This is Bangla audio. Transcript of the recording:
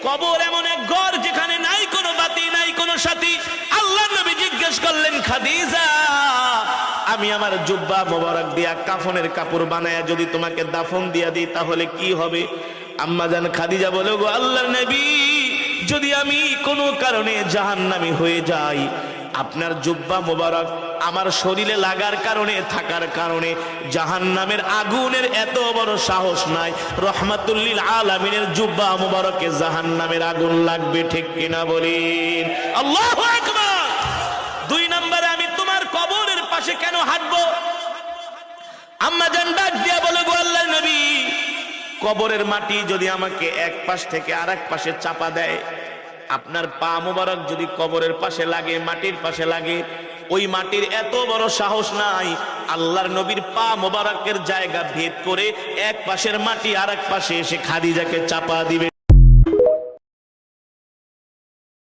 কবর এমন এক ঘর যেখানে নাই কোনো বাতি, নাই কোনো সাথী। আল্লাহর নবী জিজ্ঞেস করলেন, খাদিজা, আমি আমার জুব্বা মোবারক দিয়া কাফনের কাপড় বানায়া যদি তোমাকে দাফন দিয়া দিই তাহলে কি হবে? আম্মা জান খাদিজা বলে, গো আল্লাহর নবী, যদি আমি কোনো কারণে জাহান্নামী হয়ে যাই, আপনার জুব্বা মোবারক আমার শরীরে লাগার কারণে, থাকার কারণে জাহান্নামের আগুনের এত বড় সাহস নাই। রহমাতুল্লিল আলামিনের জুব্বা মোবারকে জাহান্নামের আগুন লাগবে, ঠিক কিনা বলেন? আল্লাহু আকবার। 2 নম্বরে, আমি তোমার কবরের পাশে কেন হাঁটবো? আম্মা জান ডাক দিয়া বলে, গো আল্লাহর নবী, কবরের মাটি যদি আমাকে এক পাশ থেকে আরেক পাশে চাপা দেয়, আপনার পা মোবারক যদি কবরের পাশে লাগে, মাটির পাশে লাগে, ওই মাটির এত বড় সাহস নাই আল্লাহর নবীর পা মোবারকের জায়গা ভেদ করে এক পাশের মাটি আরেক পাশে এসে খাদিজাকে চাপা দিবে।